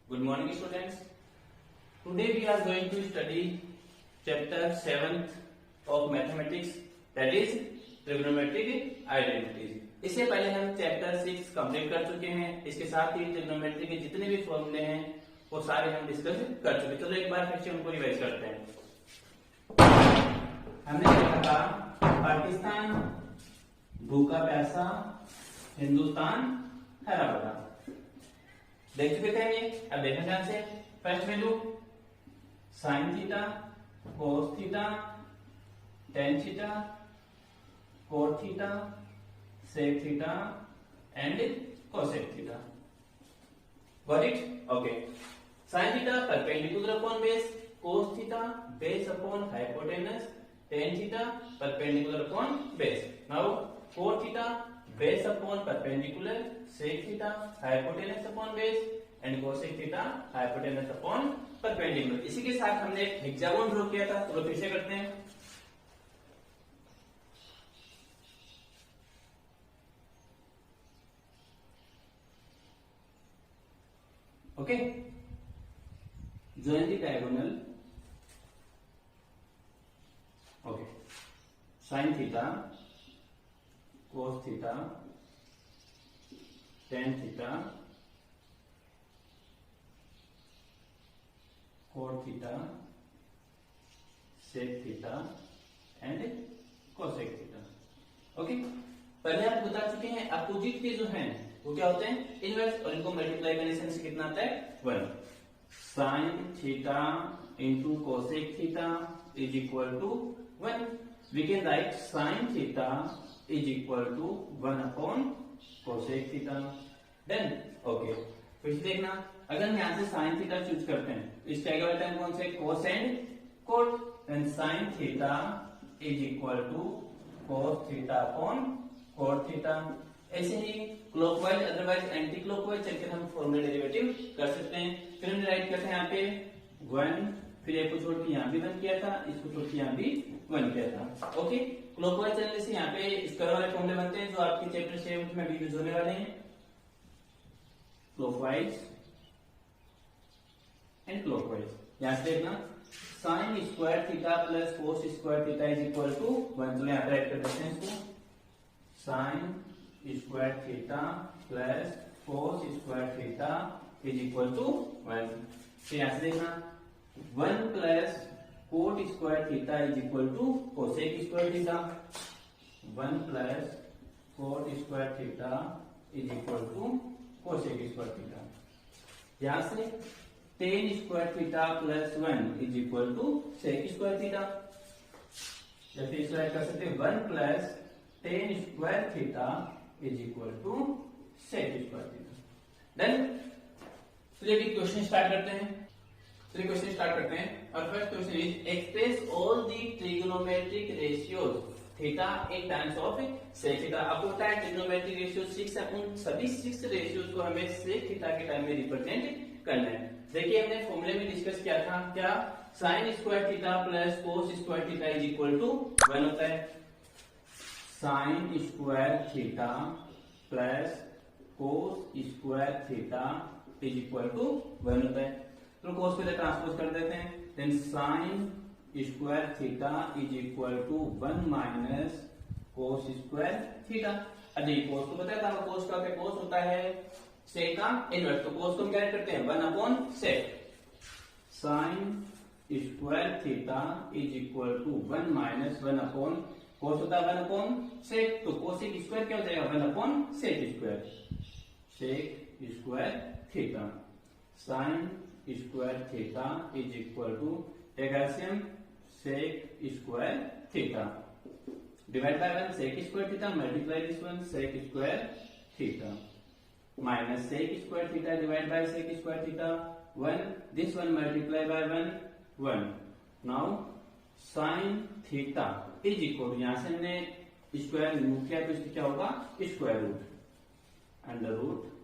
Good morning, students. Today we are going to study chapter 7th of mathematics, that is trigonometric identities. इससे पहले हम chapter 6 complete कर चुके हैं। इसके साथ ही ट्रिग्नोमेट्री के जितने भी फॉर्मूले हैं वो सारे हम डिस्कस कर चुके हैं। चलो एक बार फिर से उनको रिवाइज करते हैं। हमने देखा था पाकिस्तान भूखा प्यासा, हिंदुस्तान हरा भरा, देख चुके थे ये। अब देखना ध्यान से। First value sine theta, cos theta, tan theta, cot theta, sec theta and cosec theta. Got it? Okay. Sine theta perpendicular upon base, cos theta base upon hypotenuse, tan theta perpendicular upon base. Now cot theta base upon perpendicular, sec theta hypotenuse upon base and cosec theta hypotenuse upon perpendicular। इसी के साथ हमने एक hexagon draw किया था, तो फिर से करते हैं। Okay, join the diagonal। Okay, sin theta, cos theta, tan theta, cot theta, sec theta and cosec theta। Okay, पहले आप बता चुके हैं अपोजिट के जो हैं वो क्या होते हैं, इनवर्स, और इनको मल्टीप्लाई करने से कितना आता है, 1। Sine theta into cosec theta is equal to 1। We can write sine theta is equal to 1 upon cosec theta. Then okay, फिर से देखना, अगर हम यहां से साइन थीटा चूज करते हैं, इस टाइगर वाला टाइम कौन से, cos and cot. Then sine theta is equal to cos theta upon cot theta. ऐसे ही क्लॉकवाइज अदरवाइज एंटी क्लॉकवाइज चलकर हम फॉर्मूला डेरिवेटिव कर सकते हैं। फिर हम राइट करते हैं यहाँ पे 1, फिर एक को छोड़ के यहाँ भी 1 किया था, इसको छोड़ के यहाँ भी 1 किया था। ओके, क्लॉकवाइज चलने से यहाँ पे स्क्वायर वाले फॉर्मूले बनते हैं जो आपके चैप्टर 7 में भी यूज होने वाले हैं। Clockwise and clockwise. यहां से देखना, sine square theta plus cos square theta is equal to 1। तो यहाँ पे राइट कर देते हैं इसको, sine square theta plus cos square theta is equal to 1। फिर यहां से देखना, 1 plus cot square theta is equal to cosec square theta. 1 plus cot square theta is equal to cosec square theta. यहां से tan square theta plus 1 is equal to sec square theta. या फिर इसको कर सकते हैं 1 plus tan square theta is equal to sec square theta. Then चलिए question start करते हैं। चलिए क्वेश्चन स्टार्ट करते हैं। और first question is express all the trigonometric ratios theta in terms of sec theta. आपको पता है ट्रिगोनोमेट्रिक रेशियो 6 है, उन सभी 6 रेशियोज को हमें सेक थीटा के टर्म में रिप्रेजेंट करना है। देखिए हमने फॉर्मूले में डिस्कस किया था, क्या, sine square theta plus cos square theta is equal to 1 होता है। Sine square theta plus cos square theta is equal to 1 होता है। तो कोस को इधर ट्रांसपोज कर देते हैं। Then sine square theta is equal to 1 minus cos square theta. अब देखिए कोस को बताया था, कोस का क्या, कोस होता है सेक का इनवर्स, तो कोस को हम क्या करते हैं, 1 upon sec. Sine square theta is equal to 1 minus 1 upon, cos होता है 1 अपॉन सेक, तो कोसेक स्क्वायर क्या हो जाएगा, 1 upon sec square. Sec square theta, sine square theta is equal to एल्सियम sec square theta divide by 1 sec square theta multiply this one sec square theta minus sec square theta divide by sec square theta 1, this one multiply by 1। Now sine theta is equal, यहां से हमने square remove किया तो इसका क्या होगा, square root under root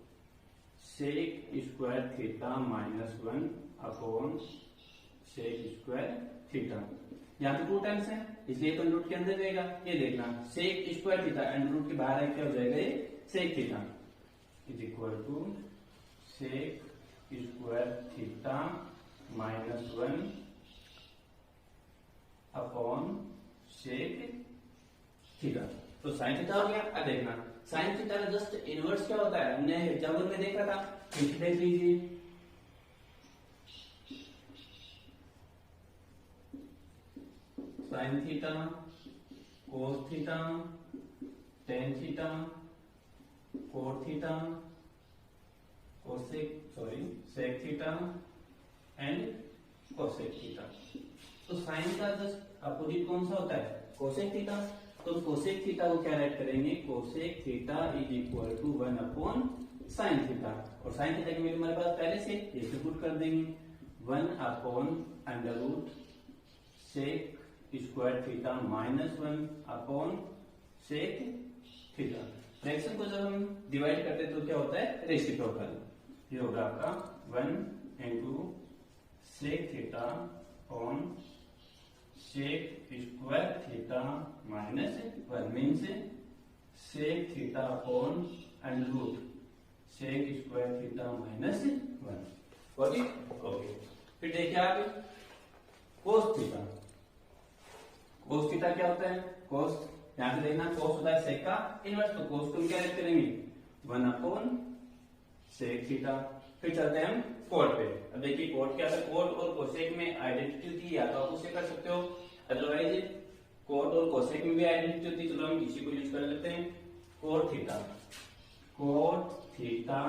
sec square theta minus 1 upon sec square theta. यहाँ पे 2 टाइम्स है इसलिए तो रूट के अंदर रहेगा। ये देखना, sec square theta under root के बाहर है, क्या हो जाएगा, ये sec theta is equal to sec square theta minus 1 upon sec theta. तो साइन थीटा हो गया। अब देखना साइन थीटा का जस्ट इनवर्स क्या होता है, हमने एग्जाम्पल में देखा था, देख लीजिए। Sine theta, cos theta, tan theta, cot theta, sec theta and cosec theta. तो साइन का जस्ट अपोजिट कौन सा होता है, कोसेक थीटा। तो कोसेक थीटा को क्या राइट करेंगे, cosec theta is equal to 1 upon sine theta. और साइन थीटा की वैल्यू हमारे पास पहले से ये पुट कर देंगे 1 upon under root sec square theta minus 1 upon sec theta. Fraction को जब हम डिवाइड करते हैं तो क्या होता है, रेसिप्रोकल। ये होगा आपका 1 into sec theta on sec square theta minus 1 means sec theta upon under root sec square theta minus 1। Okay. फिर देखिए आगे कोस थीटा। कोस थीटा क्या होता है, कोस यहां से देखना कोस होता है सेक का इनवर्स। तो कोस को हम क्या लिख करेंगे 1 अपॉन सेक थीटा। फिर चलते हैं हम कोट पे। अब देखिए कोट क्या है, कोट और कोसेक में आइडेंटिटी होती है, या तो आप उसे कर सकते हो, अदरवाइज कोट और कोसेक में भी आइडेंटिटी होती है। चलो हम इसी को यूज कर लेते हैं। कोट थीटा, कोट थीटा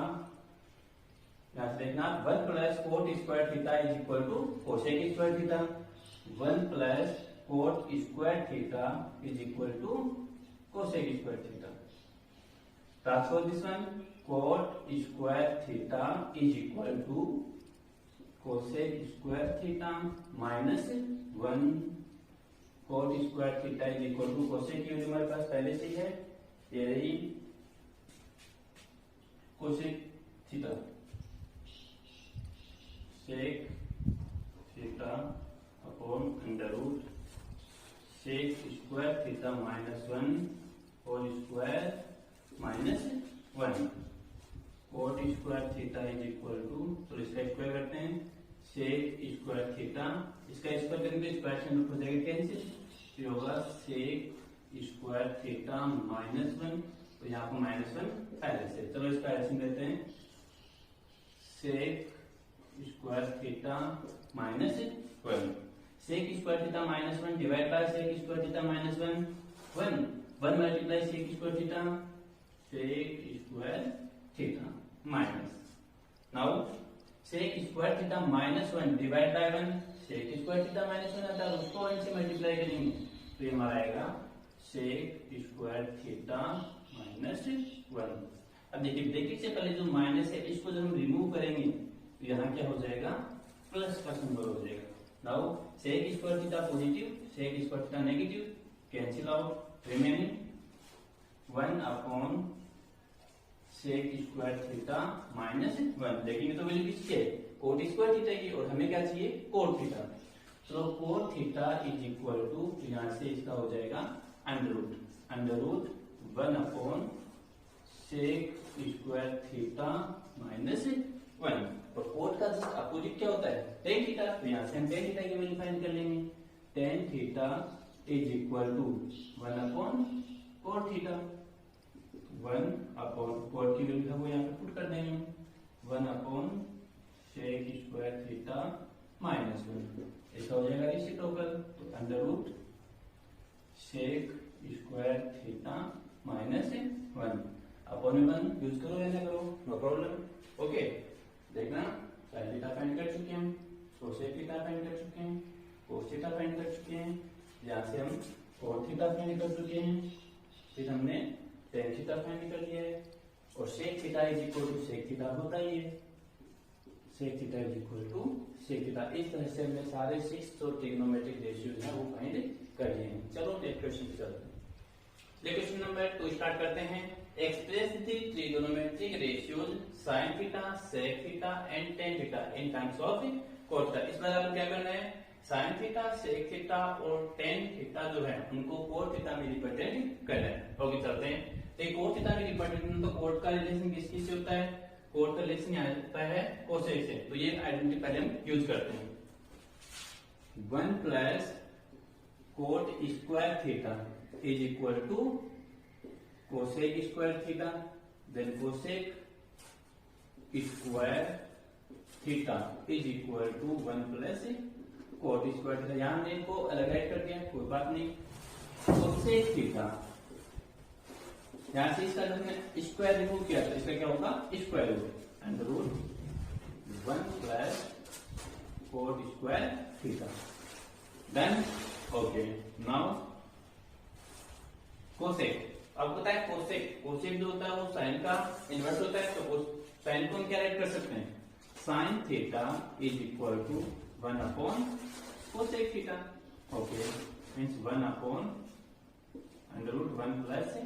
यहां से देखना 1 plus cot square theta is equal to cosec square theta. 1 plus cot square theta is equal to cosec square theta. Transform this one, cot square theta is equal to cosec square theta minus 1 cot square theta is equal to cosec की value हमारे पास पहले से ही है, ये रही cosec theta sec theta upon under root sec square theta minus 1 whole square minus 1 cot square theta is equal to, तो इसका स्क्वायर करते हैं सेक स्क्वायर थीटा, इसका स्क्वायर करेंगे स्क्वायर से हो जाएगा कैंसिल, ये होगा सेक स्क्वायर थीटा माइनस 1। तो यहाँ पर माइनस 1 पहले से, चलो इसका एडिशन देते हैं sec square theta minus 1। Sec square theta minus 1 divide by sec square theta minus 1 multiply sec square theta sec square theta minus, now sec square theta minus 1 divide by 1, sec square theta minus 1 आता है उसको 1 से multiply करेंगे तो ये हमारा आएगा सेक square theta minus 1। अब देखिए ब्रैकेट से पहले जो माइनस है इसको जब हम रिमूव करेंगे तो यहाँ क्या हो जाएगा, प्लस का सिंबल हो जाएगा। Now sec square theta positive, sec square theta negative, cancel out, remaining 1 upon sec square theta minus 1। देखेंगे तो वैल्यू किसकी है, कोट स्क्वायर थीटा की, और हमें क्या चाहिए कोट थीटा। तो cot theta is equal to, यहां से इसका हो जाएगा under root 1 upon sec square theta minus 1। और कोट का जस्ट अपोजिट क्या होता है, टेन थीटा। तो यहां से हम टेन थीटा की वैल्यू फाइंड कर लेंगे, tan theta is equal to 1 upon cot theta. 1 upon cot की वैल्यू वो यहाँ पे पुट कर देंगे 1 upon sec square theta minus 1। इसका हो जाएगा रेसिप्रोकल, तो under root sec square theta minus 1 upon 1 use करो या ना करो नो प्रॉब्लम। ओके, देखना साइन थीटा फाइंड कर चुके हैं, कोसेक थीटा फाइंड कर चुके हैं, कोस थीटा फाइंड कर चुके हैं, यहाँ से हम कोट थीटा फाइंड कर चुके हैं, फिर हमने टेन थीटा फाइंड कर लिया है, और sec theta is equal to sec theta होता ही है, sec theta is equal to sec theta. इस तरह से हमने सारे 6 जो ट्रिग्नोमेट्रिक रेशियोज हैं वो फाइंड कर लिए हैं। चलो नेक्स्ट क्वेश्चन पे चलते हैं। क्वेश्चन नंबर 2 स्टार्ट करते हैं। Express the trigonometric ratios sin theta, sec theta and tan theta in terms of cos theta. इस बार आपको क्या करना है, sin थीटा, sec थीटा और tan थीटा जो है उनको cos थीटा में रिप्रेजेंट करना है। ओके चलते हैं। तो cos थीटा में रिप्रेजेंट तो cos का रिलेशन किसकी से होता है, कोट का रिलेशन यहाँ आता है कोसेक से, तो ये आइडेंटिटी पहले हम यूज करते हैं। 1 plus cot square theta is equal to cosec square theta, then cosec square theta is equal to 1 plus cot square theta. यहां हमने इनको अलग कर दिया, कोई बात नहीं। कोसेक थीटा, यहां से इसका हमने स्क्वायर रिमूव किया तो इसका क्या होगा, square root under root 1 plus cot square theta. Then okay, now cosec, अब पता है कोसेक, कोसेक जो होता है वो साइन का इनवर्स होता है, तो साइन को हम क्या राइट कर सकते हैं, sine theta is equal to 1 upon cosec theta. Okay, means 1 upon under root 1 plus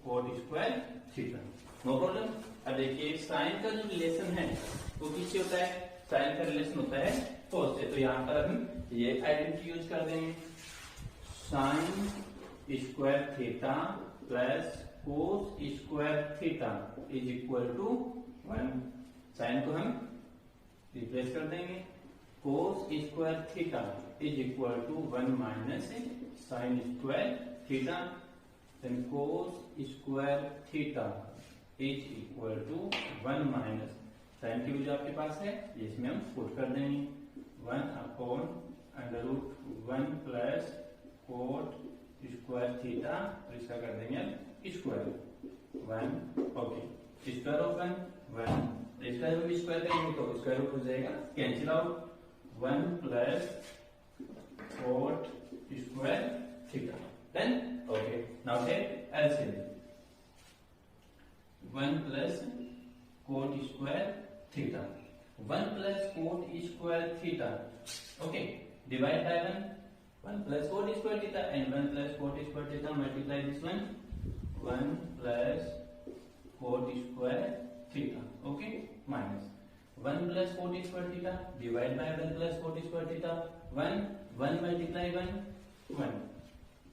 cot square theta, no problem. अब देखिए साइन का जो रिलेशन है वो किससे होता है, साइन का रिलेशन होता है कोस से, तो यहाँ पर हम ये आइडेंटिटी यूज कर देंगे, sine square theta plus cos square theta is equal to 1। Sine को हम रिप्लेस कर देंगे, cos square theta is equal to 1 minus sine square theta, then cos square theta is equal to 1 minus sine की value आपके पास है, इसमें हम पुट कर देंगे 1 upon under root 1 plus cot square theta, और इसका कर देंगे स्क्वायर 1। ओके, स्क्वायर ऑफ 1 इसका जब स्क्वायर करेंगे तो स्क्वायर रूट हो जाएगा, cancel out 1 plus cot square theta. Then okay, now take LCM 1 plus cot square theta, 1 plus cot square theta, okay, divide by 1 plus cot square theta and 1 plus cot square theta multiply this 1 plus cot square theta, okay, minus 1 plus cot square theta divide by 1 plus cot square theta, 1 multiply 1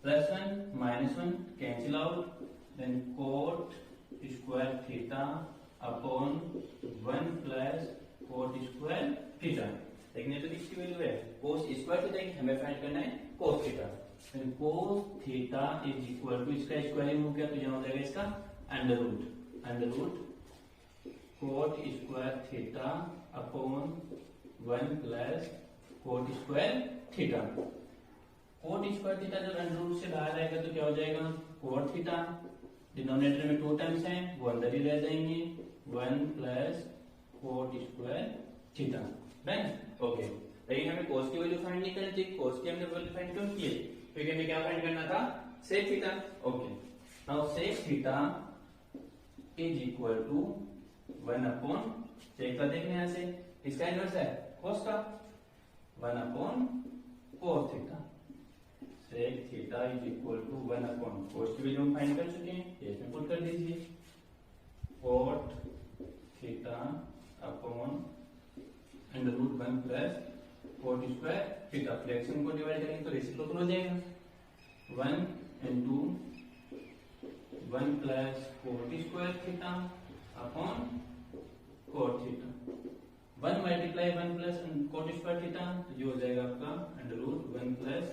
plus 1 minus 1 cancel out, then cot square theta upon 1 plus cot square theta. देखने तो किसकी value है, cos square theta की हमें find करना है cos theta, then cos theta is equal to इसका square remove किया तो यहाँ हो जाएगा इसका under root cot square theta upon 1 plus cot square theta. Cot square theta जब अंडर रूट से बाहर आएगा तो क्या हो जाएगा, कोट थीटा, डिनोमिनेटर में 2 टर्म्स हैं वो अंदर ही रह जाएंगे, 1 plus cot square theta. Right, okay, लेकिन हमें कोस की वैल्यू फाइंड नहीं करनी थी, कोस की हमने वैल्यू फाइंड क्यों की है, क्योंकि हमें क्या फाइंड करना था, sec theta. Okay, now sec theta is equal to 1 upon, sec का देखने यहाँ से इसका इनवर्स है कोस का, 1 upon cos theta, sec theta is equal to 1 upon cos की वैल्यू हम फाइंड कर चुके हैं, ये इसमें पुट कर दीजिए, cot theta upon under root 1 plus cot square theta, fraction को डिवाइड करेंगे तो रेसिप्रोकल हो जाएगा, 1 into 1 plus cot square theta upon cot theta, 1 multiply 1 plus cot square theta, तो ये हो जाएगा आपका under root 1 plus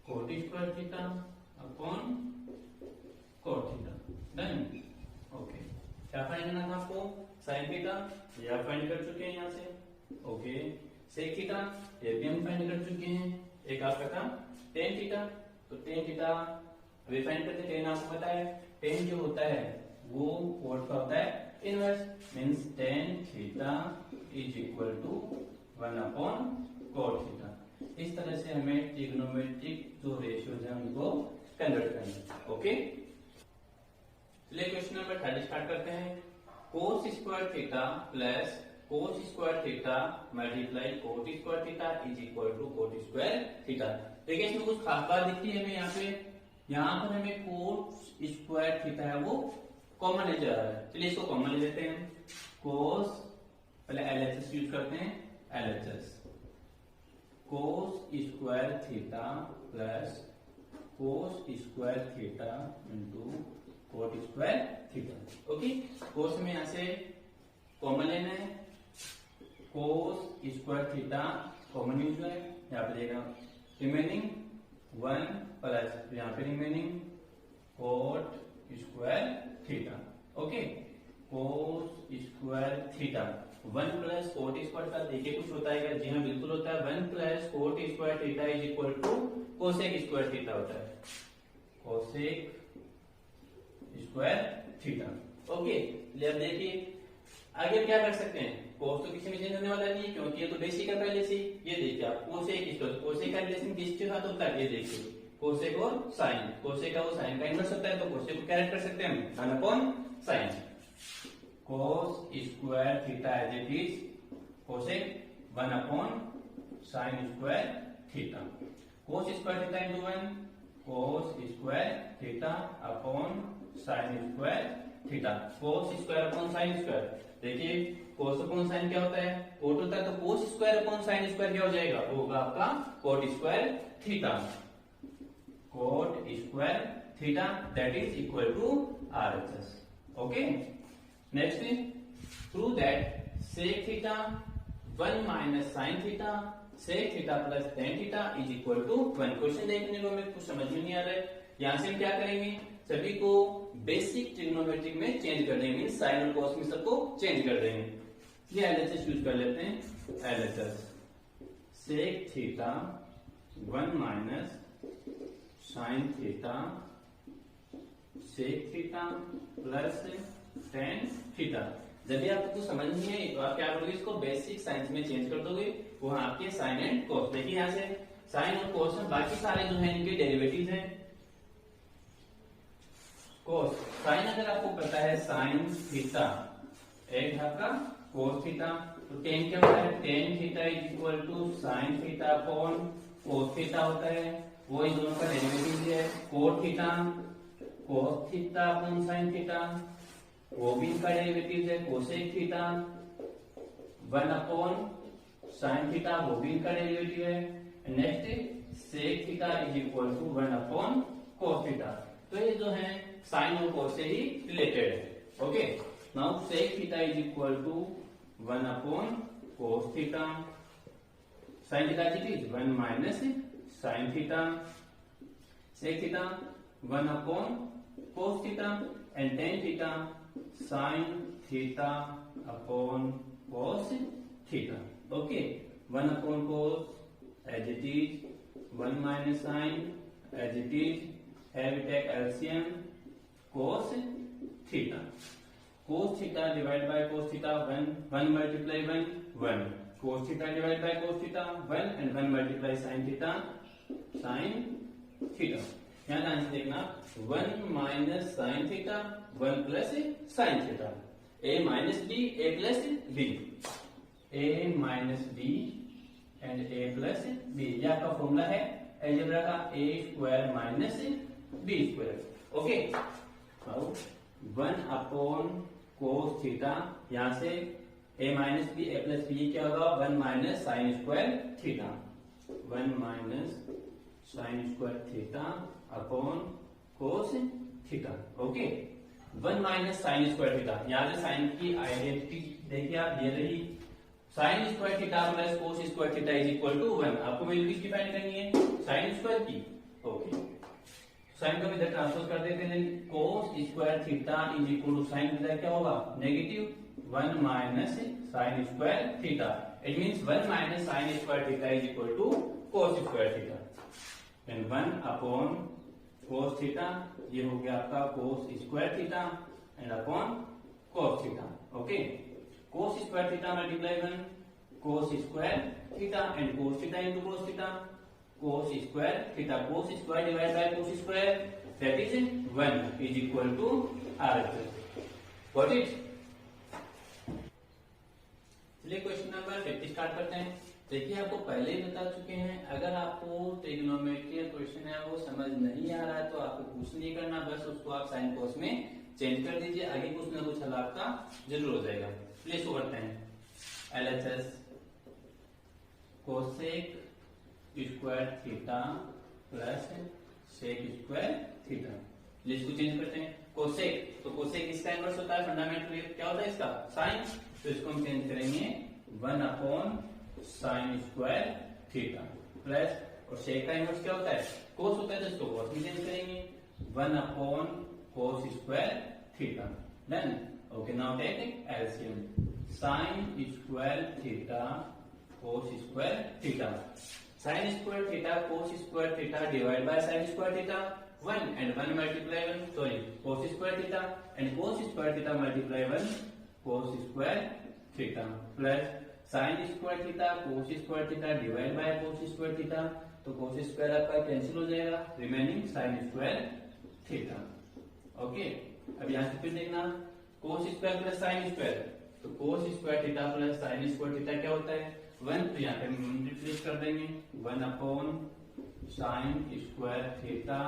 cot square theta upon cot theta. Done, okay, क्या फाइंड करना था आपको, साइन थीटा, ये आप फाइंड कर चुके हैं यहाँ से, ओके, सेक थीटा ये भी हम फाइंड कर चुके हैं, एक आपका था टेन थीटा, तो टेन थीटा अभी फाइंड करते हैं, टेन आपको पता है, टेन जो होता है वो कोट का होता है inverse, means tan theta is equal to 1 upon cot theta. इस तरह से हमें ट्रिग्नोमेट्रिक जो रेशियोज है उनको कन्वर्ट करना है। ओके, चलिए क्वेश्चन नंबर 30 स्टार्ट करते हैं, cos square theta plus cos square theta multiply cot square theta is equal to cot square theta. देखिए इसमें कुछ खास बात दिखती है हमें यहाँ पे, यहाँ पर हमें कोट स्क्वायर थीटा है वो कॉमन ले जा रहा है, चलिए इसको कॉमन ले लेते हैं, कोस पहले एलएचएस यूज करते हैं, LHS cos square theta plus cos square theta into cot square theta. Okay, cos में यहाँ से कॉमन लेना है, cos square theta common use है, यहाँ पे देगा रिमेनिंग 1 प्लस यहाँ पे remaining cot square theta. Okay, cos square theta 1 plus cot square का देखिए कुछ होता है क्या? जी हाँ बिल्कुल होता है। 1 plus cot square theta is equal to cosec square theta होता है, कोसेक स्क्वायर थीटा। ओके, अब देखिए आगे क्या कर सकते हैं, कोस तो किसी में चेंज होने वाला नहीं है क्योंकि ये तो बेसिक है पहले से। ये देखिए आप कोसेक स्क्वायर, कोसेक का रिलेशन किसके साथ होता है? ये देखिए कोसेक और साइन, कोसेक का वो साइन का इनवर्स होता है, तो कोसेक को कैरेक्ट कर सकते हैं हम 1 upon sine. Cos square theta as it is cosec 1 upon sine square theta. Cos square theta into 1 cos square theta upon sine square theta. Cos square upon sine square, देखिए cos upon sine क्या होता है? Coat होता है, तो cos square upon sine square क्या हो जाएगा? वो होगा आपका cot square theta, cot square theta that is equal to RHS। Okay, next prove that sec theta 1 minus sine theta sec theta plus tan theta is equal to 1। Question देखने को हमें कुछ समझ में नहीं आ रहा है, यहां से हम क्या करेंगे, सभी को बेसिक ट्रिग्नोमेट्रिक में चेंज कर देंगे, साइन और कॉस में सबको चेंज कर देंगे। ये LHS यूज कर लेते हैं, LHS sec theta 1 minus sine theta sec theta plus tan theta. जब भी आपको समझ नहीं है तो आप क्या करोगे, इसको बेसिक साइंस में चेंज कर दोगे, वो आपके साइन एंड कॉस। देखिए यहाँ से साइन और कॉस में बाकी सारे जो है इनके डेरिवेटिव्स हैं। कोस साइन अगर आपको पता है साइन थीटा, एक है आपका कोस थीटा, तो टेन क्या होता है? Tan theta is equal to sine theta upon cos theta होता है, वो इन दोनों का डेरिवेटिव है। Cot theta cos theta upon sine theta, वो भी इनका डेरिवेटिव है। Cosec theta 1 upon sine theta, वो भी इनका डेरिवेटिव है। Next sec theta is equal to 1 upon cos theta. तो ये जो है साइन और कोस से ही रिलेटेड है। Okay, now sec theta is equal to 1 upon cos theta, sine theta is 1 minus sine theta, sec theta 1 upon cos theta and tan theta sine theta upon cos theta. Okay, 1 upon cos as it is 1 minus sine as it is, have we take LCM cos theta, cos theta divided by cos theta 1 multiply 1 cos theta divided by cos theta 1 and 1 multiply sin theta sin theta। यहाँ ध्यान से देखना 1 minus sine theta 1 plus sine theta, a minus b a plus b, a minus b and a plus b। यह आपका formula है algebra का, a square minus b square. Okay, 1 upon cos theta, यहां से a minus b a plus b क्या होगा? 1 minus sine square theta, 1 minus sine square theta upon cos theta. Okay, 1 minus sine square theta, यहां से sine की identity देखिए आप, ये रही sine square theta plus cos square theta is equal to 1। आपको वैल्यू किसकी फाइंड करनी है? साइन स्क्वायर की। ओके, साइन को इधर ट्रांसफर कर देते हैं, cos square theta is equal to sine theta क्या होगा? Negative 1 minus sine square theta, it means 1 minus sine square theta is equal to cos square theta and 1 upon cos theta, ये हो गया आपका cos square theta and upon cos theta. Okay, cos square theta multiply 1 cos square theta and cos theta into cos theta, cos square theta cos square divide by cos square that is 1 is equal to RHS। Got it? चलिए question number 50 start करते हैं। देखिए आपको पहले ही बता चुके हैं, अगर आपको ट्रिग्नोमेट्री क्वेश्चन है वो समझ नहीं आ रहा है तो आपको कुछ नहीं करना, बस उसको आप साइन कॉस में चेंज कर दीजिए, आगे कुछ ना कुछ हल आपका जरूर हो जाएगा। प्लीज शो करते हैं LHS cosec square theta plus sec square theta. इसको चेंज करते हैं, कोसेक, तो कोसेक इसका इनवर्स होता है फंडामेंटल, क्या होता है इसका? साइन। तो इसको हम चेंज करेंगे 1 upon sine square theta plus, और सेक का इनवर्स क्या होता है, कोस होता है, तो इसको कोस में चेंज करेंगे 1 upon cos square theta. Done. Okay, now take LCM, sine square theta cos square theta, sine square theta cos square theta divide by sine square theta 1 and 1 multiply 1, sorry, cos square theta and cos square theta multiply 1 cos square theta plus sin square theta cos square theta divide by cos square theta, तो cos square आपका cancel हो जाएगा, remaining sin square theta। Okay, अब यहाँ से फिर देखना cos square plus sin square, तो cos square theta plus sin square theta क्या होता है 1, तो यहाँ पे मल्टीप्लाई कर देंगे 1 upon sin square theta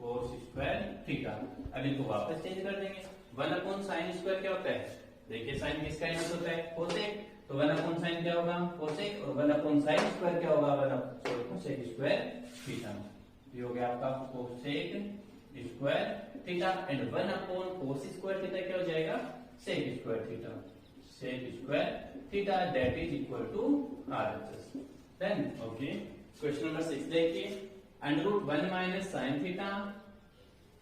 cos square theta। अब इनको वापस चेंज कर देंगे 1 अपॉन साइन स्क्वायर क्या होता है, देखिए साइन किसका इनवर्स होता है, कोसेक, तो 1 अपॉन साइन क्या होगा कोसेक, और 1 अपॉन साइन स्क्वायर क्या होगा 1 अपॉन कोसेक स्क्वायर थीटा। ये हो गया आपका cosec square theta and 1 upon cos square theta क्या हो जाएगा sec square theta, sec square theta that is equal to RHS. Then okay, question number 6 देखिए, √1 minus sine theta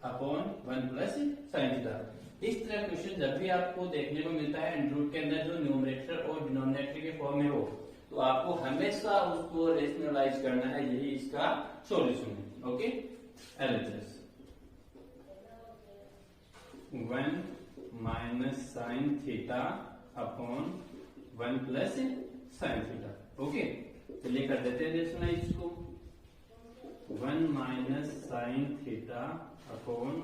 upon 1 plus sine theta. इस तरह क्वेश्चन जब भी आपको देखने को मिलता है एंड रूट के अंदर जो न्यूमरेटर और डिनोमिनेटर के फॉर्म में हो, तो आपको हमेशा उसको रेशनलाइज करना है, यही इसका सॉल्यूशन है। Okay, LHS 1 minus sine theta upon 1 plus sine theta. Okay, चलिए कर देते हैं रेशनलाइज इसको, 1 minus sine theta upon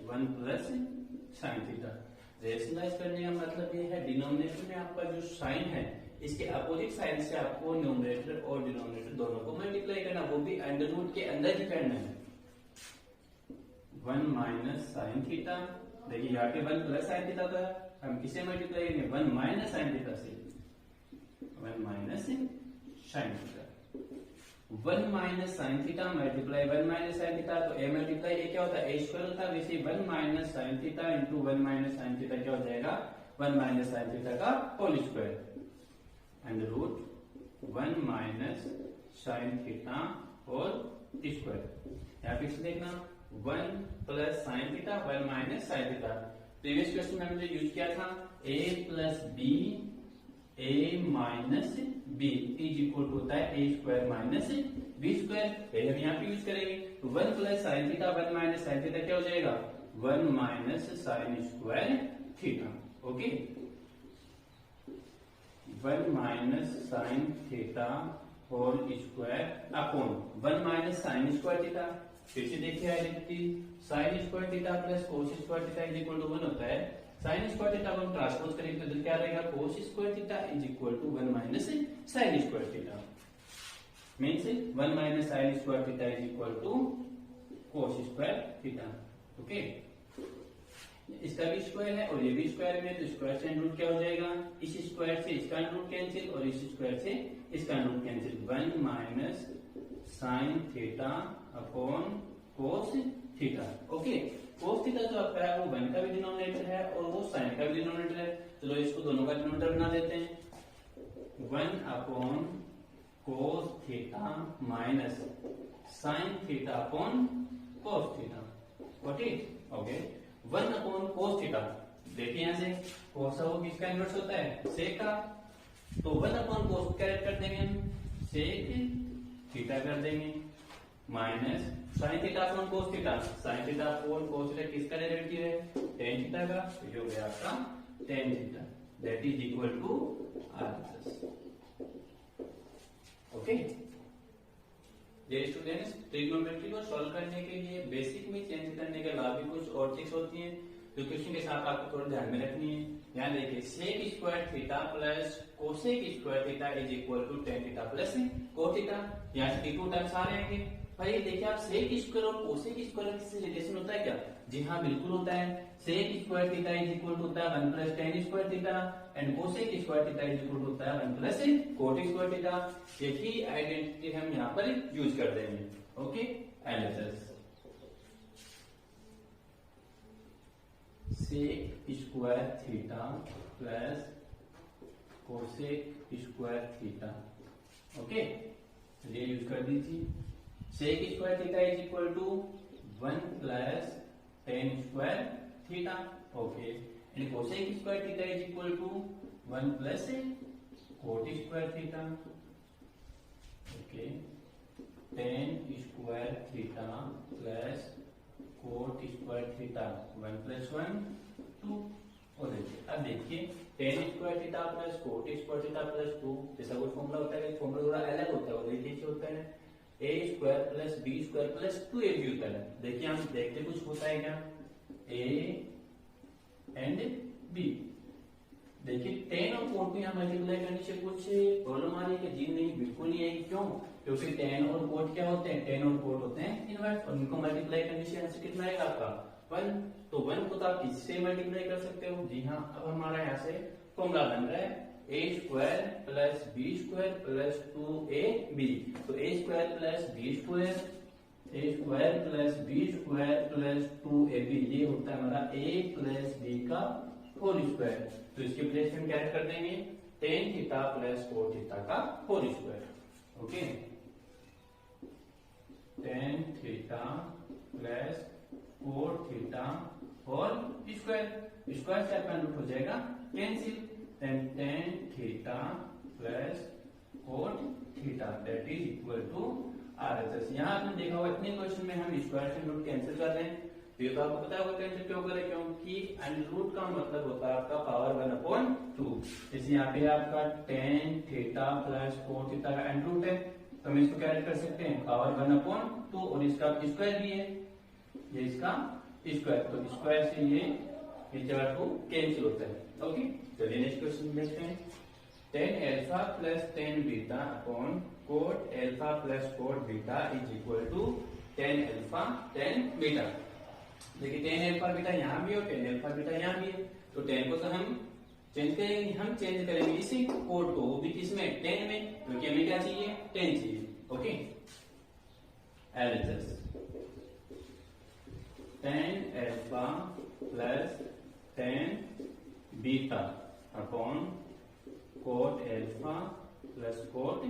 1 plus sine theta. Rationalise करने का मतलब ये है डिनोमिनेटर में आपका जो साइन है इसके अपोजिट साइन से आपको न्यूमरेटर और डिनोमिनेटर दोनों को मल्टीप्लाई करना, वो भी अंडर रूट के अंदर ही करना है। 1 माइनस साइन थीटा, देखिए यहाँ पे 1 प्लस साइन थीटा था, हम किसे मल्टीप्लाई करेंगे 1 माइनस साइन थीटा से, 1 minus sine theta, 1 minus sine theta multiply 1 minus sine theta, तो a मल्टीप्लाई a क्या होता है a स्क्वायर होता है, वैसे 1 minus sine theta into 1 minus sine theta क्या हो जाएगा 1 माइनस साइन थीटा का whole square and root 1 minus sine theta whole square. यहाँ पे देखना 1 plus sine theta 1 minus sine theta. Previous question में हमने यूज किया था a plus b a minus b is equal to होता है a square minus b square, हम यहाँ पे यूज करेंगे, तो 1 plus sine theta 1 minus sine theta क्या हो जाएगा 1 minus sine square theta. Okay, 1 minus sine theta whole square upon 1 minus sine square theta. फिर से देखिए identity, sine square theta plus cos square theta is equal to 1 होता है, sine square theta को हम ट्रांसपोज करेंगे तो क्या रहेगा cos square theta is equal to 1 minus sine square theta, means 1 minus sine square theta is equal to cos square theta. Okay, इसका भी स्क्वायर है और ये भी स्क्वायर में, तो स्क्वायर से रूट क्या हो जाएगा, इस स्क्वायर से इसका रूट कैंसिल और इस स्क्वायर से इसका root cancel, 1 minus sine theta upon cos theta. Okay, cos theta जो आपका है वो 1 का भी डिनोमिनेटर है और वो साइन का भी डिनोमिनेटर है, चलो इसको दोनों का डिनोमिनेटर बना देते हैं, 1 upon cos theta minus sine theta upon cos theta. Okay, 1 upon cos theta, देखिए यहाँ से कोस वो किसका इनवर्स होता है सेक का, तो 1 अपॉन कोस कैरेक्ट कर देंगे हम, सेक थीटा कर देंगे minus sine theta upon cos theta, sine theta upon cos theta किसका डेरिवेटिव है टेन थीटा का, तो ये हो गया आपका tan theta that is equal to RHS. Okay, ये स्टूडेंट्स ट्रिग्नोमेट्री को सॉल्व करने के लिए बेसिक में चेंज करने के अलावा भी कुछ और ट्रिक्स होती हैं जो क्वेश्चन के साथ आपको थोड़ा ध्यान में रखनी है। यहाँ देखिए sec square theta plus cosec square theta is equal to tan theta plus cos theta, यहाँ से 2 टाइम्स आ रहे हैं। भाई देखिए आप सेक स्क्वायर और कोसेक स्क्वायर से रिलेशन होता है क्या, जी हाँ बिल्कुल होता है, sec square theta is equal to होता है 1 plus tan square theta and cosec square theta is equal to होता है 1 प्लस कोट स्क्वायर थीटा। यही आइडेंटिटी हम यहाँ पर यूज कर देंगे। Okay, LHS sec square theta plus cosec square theta. Okay, ये यूज कर दीजिए। Sec square theta is equal to 1 plus tan square theta. Okay, and cosec square theta is equal to 1 plus cot square theta. Okay, tan square theta plus cot square theta 1 plus 1 2। और देखिए, अब देखिए tan square theta plus cot square theta plus 2 जैसा कोई formula होता है, formula थोड़ा अलग होता है, वो देखिए होता है A square plus B square plus 2ab होता है। देखिए हम देखते कुछ होता है क्या, ए एंड बी। देखिए टेन और कोट को यहाँ मल्टीप्लाई करने से कुछ प्रॉब्लम आ रही है? जी नहीं, बिल्कुल नहीं आएगी। क्यों? क्योंकि टेन और कोट क्या होते हैं, टेन और कोट होते हैं इनवर्स, और इनको मल्टीप्लाई करने से आंसर कितना आएगा आपका 1। तो 1 को तो आप इससे मल्टीप्लाई कर सकते हो। जी हाँ, अब हमारा यहाँ से फॉर्मूला बन रहा है A square plus B square plus 2ab। तो A square plus B square, A square plus B square plus 2ab, ये होता है हमारा ए प्लस बी का होल स्क्वायर। तो इसके प्लेस में क्या कर देंगे, tan theta plus cot theta का whole square. Okay, tan theta plus cot theta whole square. Square से आपका रूट हो जाएगा cancel, then tan theta plus cot theta that is equal to RHS। यहाँ आपने देखा होगा इतने क्वेश्चन में हम स्क्वायर से रूट कैंसिल कर रहे हैं। तो ये तो आपको पता होगा कैंसिल क्यों करें, क्योंकि अंडर रूट का मतलब होता है आपका पावर 1/2। जैसे यहाँ पे आपका tan theta plus cot theta का अंडर रूट है, तो हम इसको क्या कर सकते हैं, पावर 1/2, और इसका स्क्वायर भी है, ये इसका स्क्वायर, तो स्क्वायर से ये जगह को कैंसिल होता है। ओके, चलिए नेक्स्ट क्वेश्चन देखते हैं। Tan alpha plus tan beta upon cot alpha plus cot beta is equal to tan alpha tan beta. देखिए टेन एल्फा बीटा यहाँ भी है और टेन एल्फा बीटा यहाँ भी है, तो टेन को तो हम चेंज करेंगे, हम चेंज करेंगे इसी कोट को, वो भी किसमें, टेन में, क्योंकि हमें क्या चाहिए, टेन चाहिए। Okay, LHS tan alpha plus tan beta upon cot alpha plus cot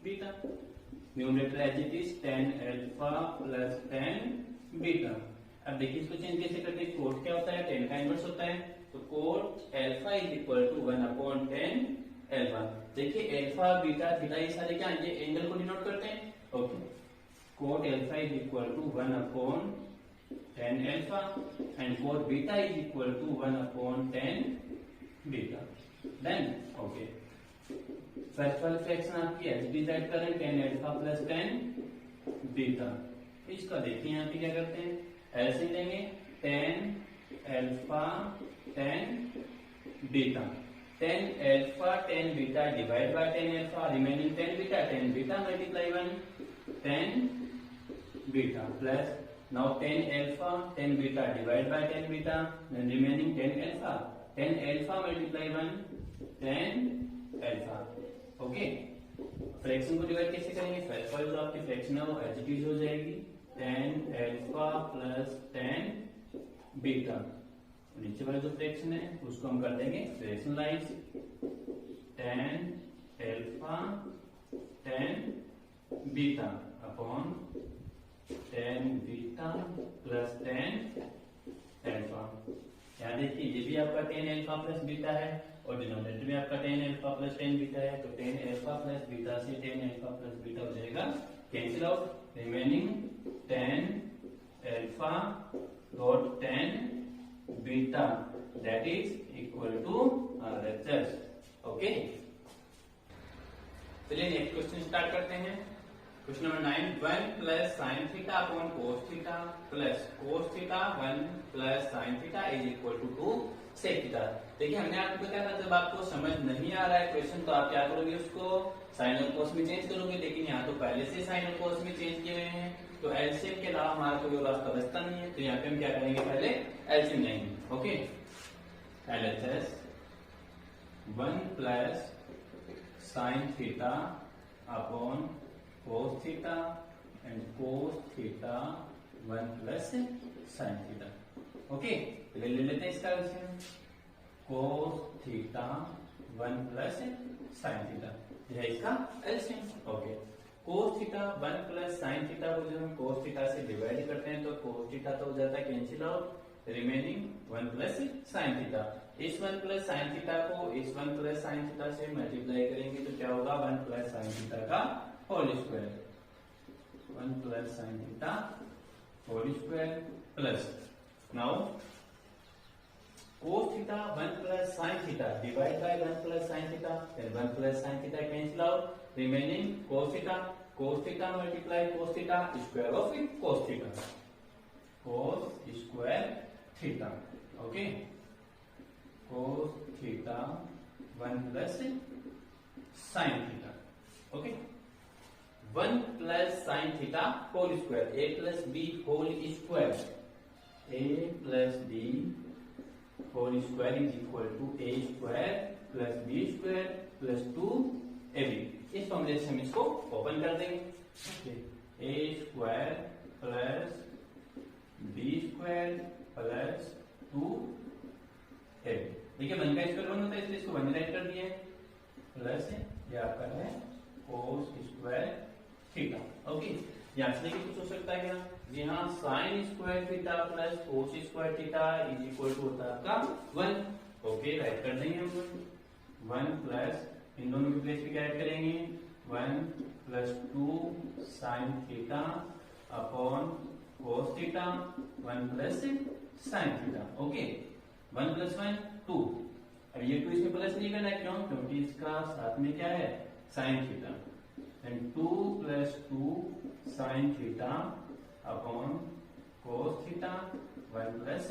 beta. Numerator as it is tan alpha plus tan beta. अब देखिए इसको चेंज कैसे करते हैं, कोट क्या होता है, टेन का इनवर्स होता है, तो cot alpha is equal to 1/10 alpha. देखिए एल्फा बीटा थीटा ये सारे क्या, ये एंगल को डिनोट करते हैं। Okay, cot alpha is equal to 1/10 alpha and cot beta is equal to 1/10 beta. Then okay, first वाली फ्रैक्शन आपकी एच डिसाइड करें, 10 एल्फा प्लस 10 बीटा। इसका देखिए यहाँ पे क्या करते हैं, ऐसे लेंगे 10 alpha 10 beta, 10 alpha 10 beta divide by 10 alpha, remaining 10 beta, 10 beta multiply 1 10 beta plus now 10 alpha 10 beta divided by 10 beta, then remaining 10 alpha, 10 alpha multiply 1 10 alpha. Okay, fraction को डिवाइड कैसे करेंगे, फर्स्ट वाली जो आपकी फ्रैक्शन है वो एडजटिव हो जाएगी 10 alpha plus 10 beta। नीचे वाला जो फ्रैक्शन है उसको हम कर देंगे फ्रैक्शनलाइज 10 alpha 10 beta upon 10 beta plus 10 alpha. यहाँ देखिए ये भी आपका 10 एल्फा प्लस बीटा है और डिनोमिनेटर में आपका 10 एल्फा प्लस 10 बीटा है, तो 10 एल्फा प्लस बीटा से 10 एल्फा प्लस बीटा हो जाएगा cancel out, remaining 10 alpha dot 10 beta that is equal to RHS। Okay, चलिए नेक्स्ट क्वेश्चन स्टार्ट करते हैं। Question number 9, 1 plus sine theta upon cos theta plus cos theta 1 plus sine theta is equal to 2 sec theta. देखिए हमने आपको बताया था जब आपको समझ नहीं आ रहा है क्वेश्चन तो आप क्या करोगे, उसको साइन और कोस में चेंज करोगे, लेकिन यहाँ तो पहले से साइन और कोस में चेंज किए हुए हैं, तो एलसीएम के अलावा हमारा कोई रास्ता बचता नहीं है, तो यहाँ पे हम क्या करेंगे, पहले एलसीएम लेंगे। Okay, LHS 1 plus sine theta upon cos theta and cos theta 1 plus sin theta। Okay, ले लेते हैं इसका LCM, cos theta 1 plus sine theta, यह है इसका LCM. Okay, cos theta 1 plus sine theta को जब हम कोस थीटा से डिवाइड करते हैं तो कोस थीटा तो हो जाता है cancel out, remaining 1 plus sine theta. इस 1 प्लस साइन थीटा को इस 1 प्लस साइन थीटा से मल्टीप्लाई करेंगे तो क्या होगा, 1 प्लस साइन थीटा का whole square, 1 plus sine theta whole square plus now cos theta 1 plus sine theta divide by 1 plus sine theta, फिर 1 plus sine theta cancel out, remaining cos theta multiply cos theta square of cos theta, cos square theta. Okay, cos theta 1 plus sine theta. Okay, 1 plus sine theta whole square, a plus b whole square, a plus b whole square is equal to a square plus b square plus 2ab। इस फॉर्मूले से हम इसको open कर देंगे, a square plus b square plus 2ab। देखिए 1 का square 1 होता है इसलिए इसको 1 राइट कर दिया, प्लस ये आपका है cos स्क्वायर थीटा। ओके, यहाँ से देखिए कुछ हो सकता है क्या, जी हाँ, sine square theta plus cos square theta is equal to होता है आपका 1। ओके, राइट कर देंगे हम 1 प्लस इन दोनों की प्लेस पे क्या ऐड करेंगे, 1 plus 2 sign theta upon cos theta 1 plus sine theta. Okay, 1 plus 1 2, अब ये 2 इसमें प्लस नहीं करना है, क्यों, क्योंकि इसका साथ में क्या है sine theta, and 2 plus 2 sign theta upon cos theta 1 plus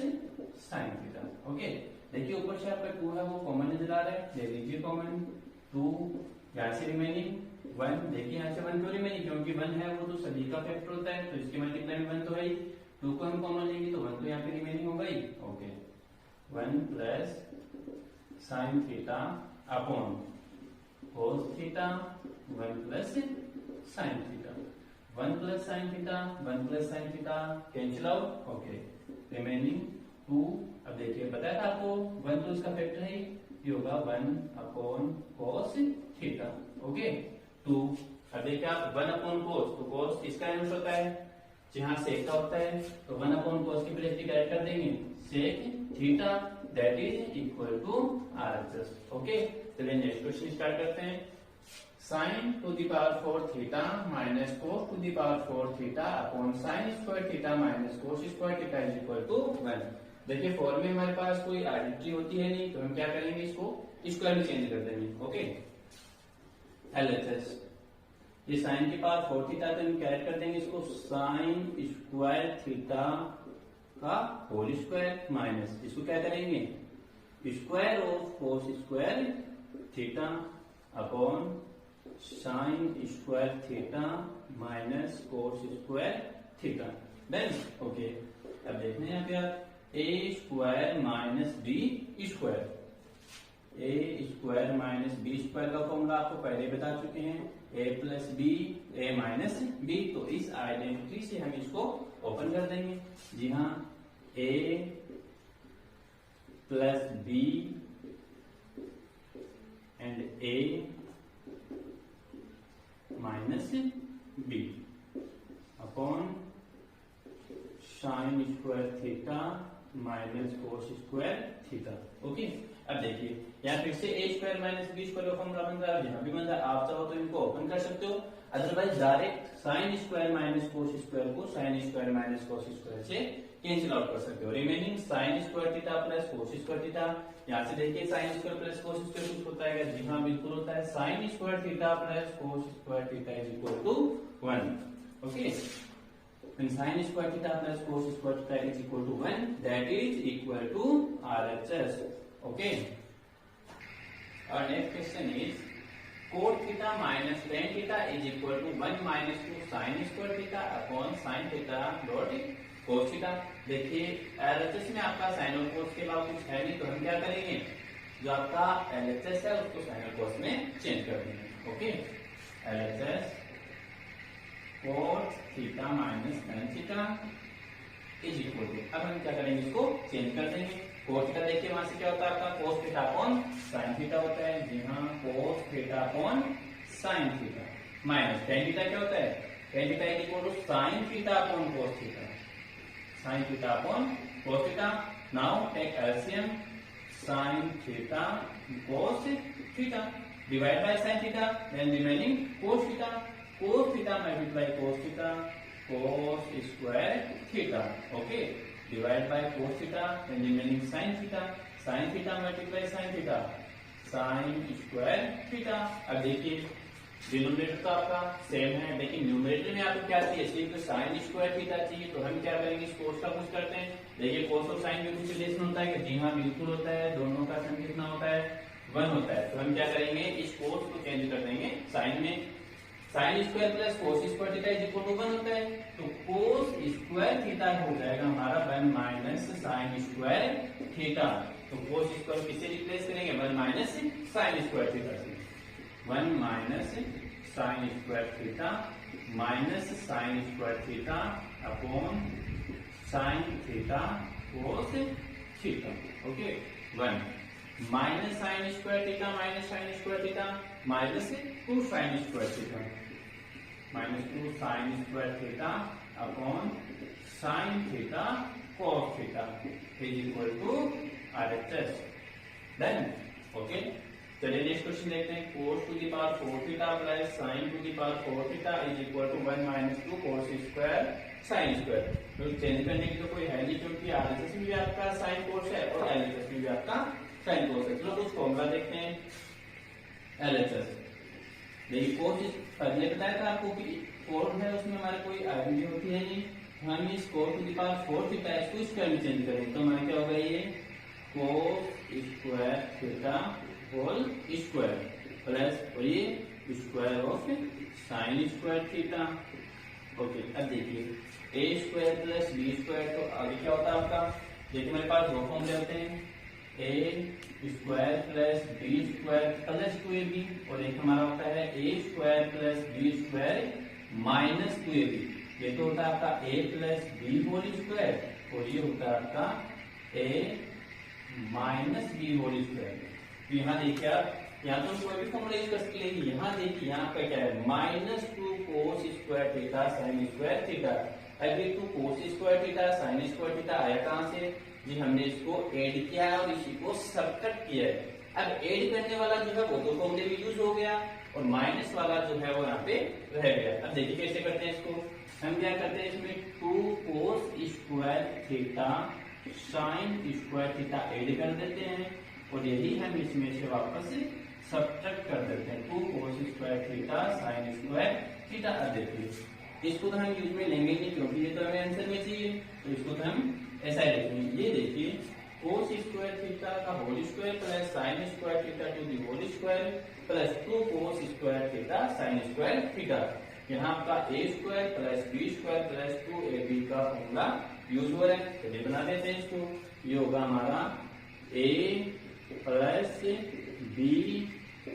sine theta. Okay, देखिए ऊपर से आपका 2 है वो कॉमन नजर आ रहा है, ले लीजिए कॉमन 2, यहाँ से रिमेनिंग 1, देखिए यहाँ से 1 क्यों रिमेनिंग, क्योंकि 1 है वो तो सभी का फैक्टर होता है, तो इसके मल्टीप्लाई में 1 तो है ही, 2 को हम कॉमन लेंगे तो 1 तो यहाँ पे रिमेनिंग होगा ही। Okay, 1 plus sine theta upon cos theta 1 plus sine theta, 1 plus sine theta 1 plus sine theta cancel out. Okay, remaining 2, अब देखिए बताया था आपको 1 तो इसका फैक्टर है, ये होगा 1 अपॉन कोस थीटा। ओके, 2, अब देखिए आप 1 अपॉन कोस, तो कोस इसका इनवर्स होता है, जहां सेक का होता है तो 1 अपॉन कोस की प्लेस पे कर देंगे sec theta that is equal to RHS। Okay, चलिए नेक्स्ट क्वेश्चन स्टार्ट करते हैं। Sine to the power 4 theta minus cos to the power 4 theta upon sine square theta minus cos square theta is equal to 1। देखिए form में हमारे पास कोई identity होती है नहीं, तो हम क्या करेंगे, इसको स्क्वायर में चेंज कर देंगे। ओके, LHS, ये साइन की पावर 4 थीटा तो हम क्या कर देंगे इसको साइन स्क्वायर थीटा का होल स्क्वायर माइनस इसको क्या करेंगे square of cos square theta upon sine square theta minus cos square theta. Then okay, अब देखते हैं यहाँ पे आप a square minus b square, a square minus b square का फॉर्मूला आपको पहले बता चुके हैं, a plus b a minus B, तो इस आइडेंटिटी से हम इसको ओपन कर देंगे। जी हाँ, a plus b and a minus b upon sine square theta minus cos square theta. Okay, अब देखिए यहाँ फिर से a square minus b square का फॉर्मूला बन रहा है, यहाँ भी बन रहा है, आप चाहो तो इनको ओपन कर सकते हो, otherwise direct sine square minus cos square को sine square minus cos square से कैंसिल आउट कर सकते हो। Remaining sine square theta plus cos square theta, यहाँ से देखिए sine square plus cos square कुछ होता है, जी हाँ बिल्कुल होता है, sine square theta plus cos square theta is equal to 1। Okay, sin square theta plus cos square theta is equal to 1, that is equal to RHS. Okay, our next question is cot theta minus tan theta is equal to 1 minus 2 sin square theta upon sin theta dot cos theta। देखिए LHS में आपका sin और cos के अलावा कुछ है नहीं, तो हम क्या करेंगे, जो आपका LHS है उसको sin और cos में चेंज कर देंगे। Okay, LHS cot theta minus tan theta is equal to, अब हम क्या करेंगे, इसको चेंज कर देंगे। cos थीटा देखिए वहां से क्या होता है आपका cos theta upon sin theta होता है। जी हाँ, cos theta upon sin theta minus tan theta क्या होता है, tan theta is equal to sin theta upon cos theta, sin theta upon cos theta. Now take LCM sin theta cos theta divide by sin theta, then remaining cos theta, cos theta multiply cos theta, cos square theta, okay, divide by cos theta, then remaining sin theta, sin theta multiply sin theta, sin square theta. अब देखिए denominator तो आपका same है, लेकिन numerator में आपको क्या चाहिए, सिर्फ sin स्क्वायर थीटा चाहिए। तो हम क्या करेंगे, इस cos का कुछ करते हैं। देखिए cos और sin में कुछ रिलेशन होता है कि जी हाँ बिल्कुल होता है, दोनों का सम कितना होता है 1 होता है। तो हम क्या करेंगे, इस cos को चेंज कर देंगे sin में, sin square plus cos square theta is equal to 1 होता है। तो cos स्क्वायर थीटा हो जाएगा हमारा 1 माइनस sin स्क्वायर थीटा। तो cos स्क्वायर किससे रिप्लेस करेंगे, 1 माइनस sin स्क्वायर थीटा से, 1 minus sin square theta minus sin square theta upon sin theta cos theta, okay, 1 minus sin square theta minus sin square theta minus 2 sin square theta, minus 2 sin square theta upon sin theta cos theta is equal to RHS। Then okay, चलिए next question देखते हैं। cos to the power 4 theta plus sin to the power 4 theta is equal to 1 minus 2 cos square sin square. तो change करने की तो कोई है नहीं, क्योंकि RHS में भी आपका sin cos है और LHS में भी आपका sin cos है। चलो कुछ फॉर्मूला देखते हैं। LHS देखिए cos पहले बताया था आपको कि 4 है, उसमें हमारे कोई आइडेंटिटी होती है नहीं। हम इस cos to the power 4 theta इसको स्क्वायर में चेंज करेंगे तो हमारा क्या होगा, ये cos square theta whole square plus और ये square of sin square theta, okay. अब देखिए a square plus b square, तो आगे क्या होता है आपका, देखिए मेरे पास दो फॉर्मूले होते हैं, a square plus b square plus 2ab, और एक हमारा होता है a square plus b square minus 2ab। ये तो होता है आपका a plus b whole square और ये होता है आपका a minus b whole square. तो यहाँ देखिए आप, यहाँ तो कोई भी फॉर्मूला यूज कर सकते हैं। यहाँ देखिए यहाँ पे क्या है, minus 2 cos square theta sin square theta. अब ये 2 cos square theta sin square theta आया कहाँ से जी, हमने इसको ऐड किया है और इसी को सबट्रैक्ट किया है। अब ऐड करने वाला जो है वो तो फॉर्मूले में यूज हो गया और माइनस वाला जो है वो यहाँ पे रह गया। अब देखिए कैसे करते हैं इसको, हम क्या करते हैं, इसमें 2 cos square theta sin square theta add कर देते हैं और यही हम इसमें से वापस सबट्रैक्ट कर देते हैं, 2 cos square theta sin square theta. अब देखिए इसको तो हम यूज में लेंगे नहीं क्योंकि ये तो हमें आंसर में चाहिए, तो इसको तो हम ऐसा ही लिखेंगे। ये देखिए cos स्क्वायर थीटा का whole square plus sin square theta to the whole square plus 2 cos square theta sin square theta. यहाँ आपका a square plus b square plus 2ab का फॉर्मूला यूज हो रहा है। चलिए बना देते हैं इसको, ये होगा हमारा a plus b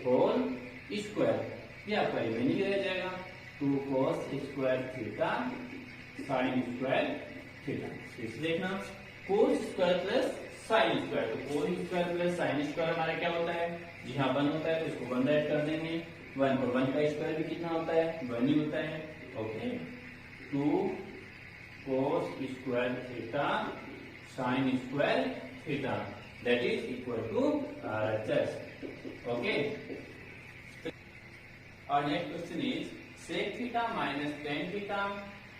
whole square, ये आपका रिमेनिंग रह जाएगा 2 cos square theta sin square theta. इसे देखना cos square plus sin square, तो cos square plus sin square हमारा क्या होता है जी हाँ 1 होता है, तो इसको 1 ऐड कर देंगे। 1 और 1 का स्क्वायर भी कितना होता है 1 ही होता है, okay. 2 cos square theta sin square theta that is equal to RHS, okay. Our next question is sec theta minus tan theta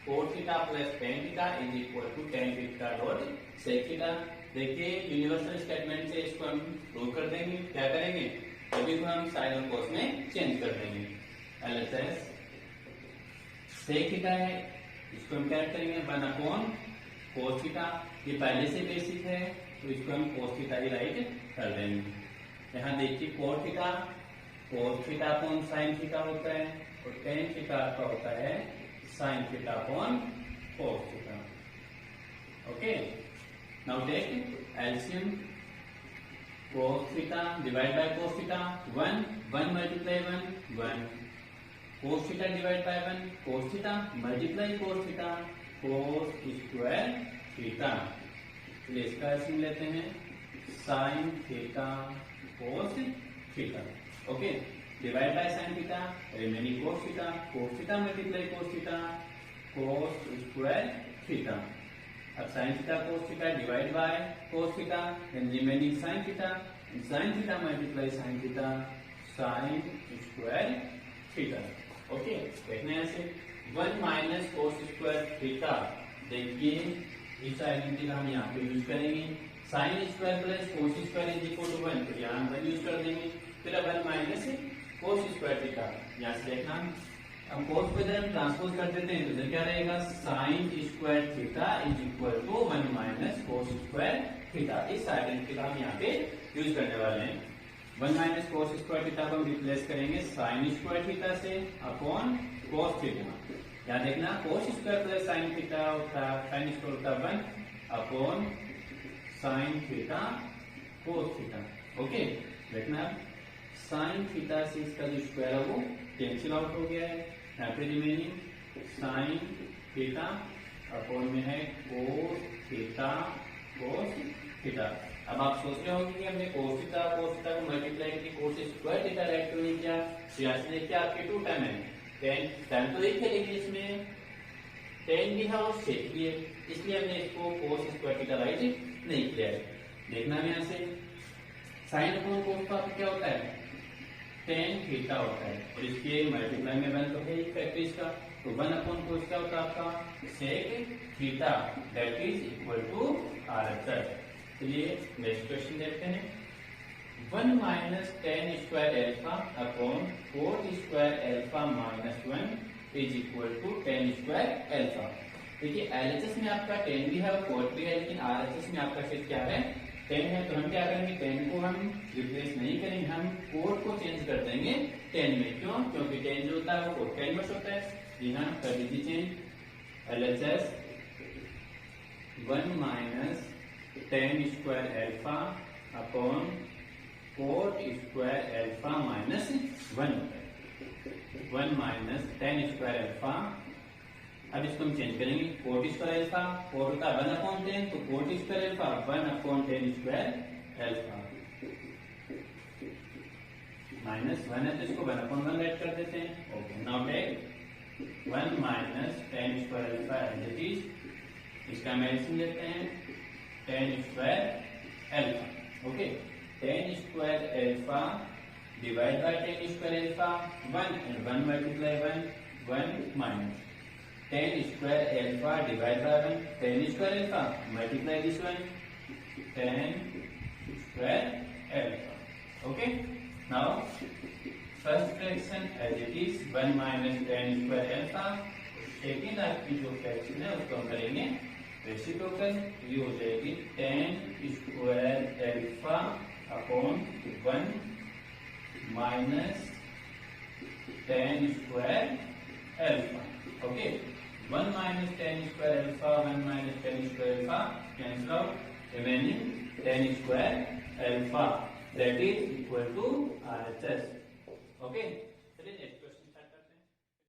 cos theta plus tan theta is equal to tan theta dot sec theta। देखिए universal statement से इसको हम prove कर देंगे, क्या करेंगे, अभी को हम साइन और cos में चेंज कर देंगे। LHS sec थीटा है, इसको हम क्या करेंगे 1 अपॉन cos थीटा, ये पहले से बेसिक है तो इसको हम cos थीटा ही राइट कर देंगे। यहाँ देखिए cos theta upon sin theta होता है और tan थीटा आपका होता है sin theta upon cos theta, okay. Now take LCM, cos theta divide by cos theta 1 multiply 1 cos theta divide by 1 cos theta multiply cos theta cos square theta. चलिए इसका LCM लेते हैं, sin theta cos theta. Okay, divide by sin theta, remaining cos theta multiply cos theta, cos square theta. अब sin theta cos theta divide by cos theta, then remaining sin theta, and sin theta multiply sin theta, sin square theta. Okay, देखना है ऐसे 1 minus cos square theta. देखिए इस identity का हम यहाँ पे यूज करेंगे। Sine square plus cos square is equal to 1, तो यहाँ पर यूज कर देंगे। फिर अब 1 माइनस कोस स्क्वायर थीटा, यहाँ से देखना अब कोस को इधर हम ट्रांसपोज कर देते हैं, तो इधर क्या रहेगा sine square theta is equal to 1 minus cos square theta. इस आइडेंटिटी का हम यहाँ पे यूज करने वाले हैं। 1 माइनस कोस स्क्वायर थीटा को हम रिप्लेस करेंगे साइन स्क्वायर थीटा से अपॉन कोस थीटा। यहाँ देखना cos square plus sine theta होता है, साइन स्क्वायर होता है 1 upon sine theta cos theta. Okay, देखना साइन थीटा से इसका जो स्क्वायर है वो कैंसिल आउट हो गया है। यहाँ पे रिमेनिंग साइन थीटा अपॉन में है कोस थीटा कोस थीटा। अब आप सोच रहे होंगे कि हमने कोस थीटा को मल्टीप्लाई करके कोस स्क्वायर थीटा राइट क्यों नहीं किया? तो यहाँ से देखिए आपके 2 टर्म है, टर्म तो एक है लेकिन इसमें टेन भी है और सेक भी है, इसलिए हमने इसको कोस स्क्वायर थीटा राइट नहीं किया है। देखना है यहाँ से साइन अपॉन कोस का क्या होता है टेन थीटा होता है, और इसके मल्टीप्लाई में 1 तो है फैक्टर इसका, तो 1 अपॉन कोस क्या होता है आपका sec theta that is equal to R. चलिए नेक्स्ट क्वेश्चन देखते हैं। 1 minus tan square alpha upon cot square alpha minus 1 is equal to tan square alpha. देखिए एलएचएस में आपका 10 भी है और कोट भी है, लेकिन आरएचएस में आपका सिर्फ क्या है 10 है, तो हम क्या करेंगे 10 को हम रिप्लेस नहीं करेंगे, हम कोट को चेंज कर देंगे 10 में। क्यों? क्योंकि 10 जो होता है वो कोट का इनवर्स होता है। जी हाँ, कर दीजिए change. LHS 1 minus tan square alpha upon cot square alpha minus 1 होता है। 1 माइनस टेन स्क्वायर एल्फा, अब इसको हम चेंज करेंगे कोट स्क्वायर एल्फा, कोट होता है 1 अपॉन 10, तो coat square alpha 1 upon 10 square alpha minus 1 है, तो इसको 1 अपॉन 1 राइट कर देते हैं। Okay, now take 1 minus tan square alpha as it is, इसका मेडिसिन लेते हैं 10 square alpha. Okay, 10 square alpha divide by 10 square alpha 1 and 1 multiply 1 minus 10 square alpha divide by 1 10 square alpha multiply this 1 10 square alpha. Okay, now first fraction as it is 1 minus 10 square alpha. Second आपकी जो fraction है उसको हम करेंगे reciprocal, ये हो जाएगी 10 square alpha upon 1 minus 10 square alpha. Okay, 1 minus 10 square alpha 1 minus 10 square alpha cancel out, remaining 10 square alpha that is equal to RHS. Okay, चलिए